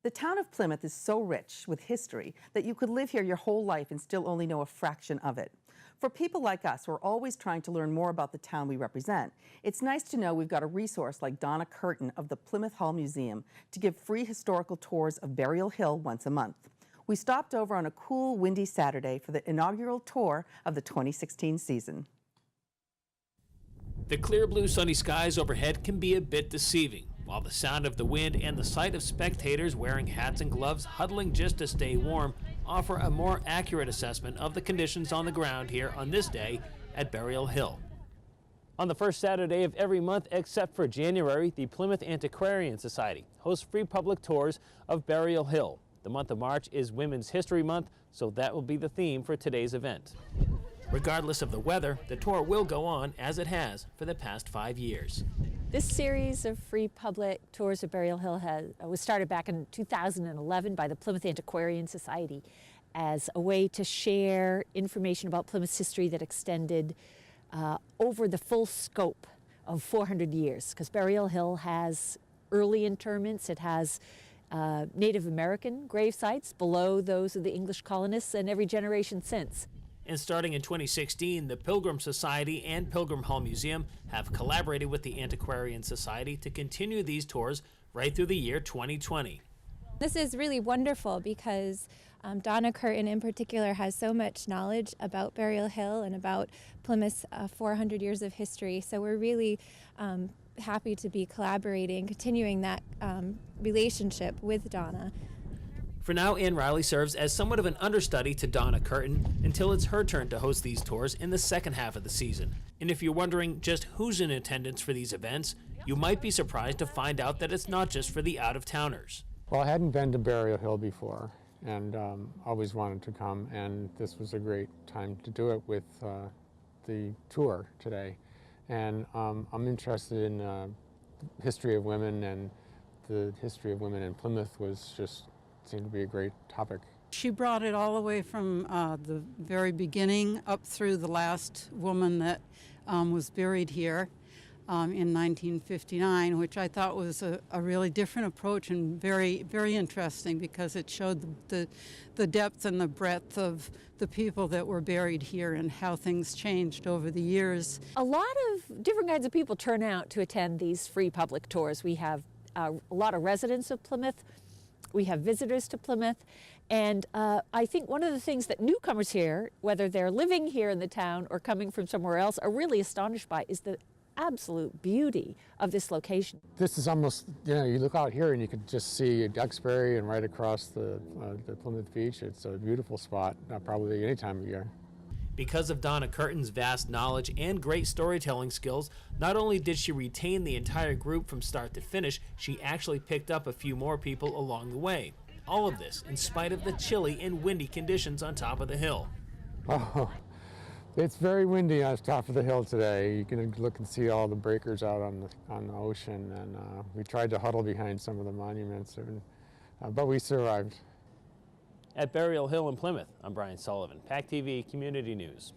The town of Plymouth is so rich with history that you could live here your whole life and still only know a fraction of it. For people like us who are always trying to learn more about the town we represent, it's nice to know we've got a resource like Donna Curtin of the Plymouth Hall Museum to give free historical tours of Burial Hill once a month. We stopped over on a cool, windy Saturday for the inaugural tour of the 2016 season. The clear blue sunny skies overhead can be a bit deceiving, while the sound of the wind and the sight of spectators wearing hats and gloves huddling just to stay warm offer a more accurate assessment of the conditions on the ground here on this day at Burial Hill. On the first Saturday of every month except for January, the Plymouth Antiquarian Society hosts free public tours of Burial Hill. The month of March is Women's History Month, so that will be the theme for today's event. Regardless of the weather, the tour will go on as it has for the past 5 years. This series of free public tours of Burial Hill was started back in 2011 by the Plymouth Antiquarian Society as a way to share information about Plymouth's history that extended over the full scope of 400 years, because Burial Hill has early interments, it has Native American grave sites below those of the English colonists and every generation since. And starting in 2016, the Pilgrim Society and Pilgrim Hall Museum have collaborated with the Antiquarian Society to continue these tours right through the year 2020. This is really wonderful because Donna Curtin in particular has so much knowledge about Burial Hill and about Plymouth's 400 years of history. So we're really happy to be collaborating, continuing that relationship with Donna. For now, Ann Riley serves as somewhat of an understudy to Donna Curtin until it's her turn to host these tours in the second half of the season. And if you're wondering just who's in attendance for these events, you might be surprised to find out that it's not just for the out-of-towners. Well, I hadn't been to Burial Hill before and always wanted to come, and this was a great time to do it with the tour today. And I'm interested in the history of women, and the history of women in Plymouth seemed to be a great topic. She brought it all the way from the very beginning up through the last woman that was buried here in 1959, which I thought was a really different approach and very, very interesting because it showed the depth and the breadth of the people that were buried here and how things changed over the years. A lot of different kinds of people turn out to attend these free public tours. We have a lot of residents of Plymouth. We have visitors to Plymouth, and I think one of the things that newcomers here, whether they're living here in the town or coming from somewhere else, are really astonished by is the absolute beauty of this location. This is almost, you look out here and you can just see Duxbury and right across the Plymouth beach. It's a beautiful spot, probably any time of year. Because of Donna Curtin's vast knowledge and great storytelling skills, not only did she retain the entire group from start to finish, she actually picked up a few more people along the way. All of this in spite of the chilly and windy conditions on top of the hill. Oh, it's very windy on top of the hill today. You can look and see all the breakers out on the ocean, and we tried to huddle behind some of the monuments, but we survived. At Burial Hill in Plymouth, I'm Brian Sullivan, PACTV Community News.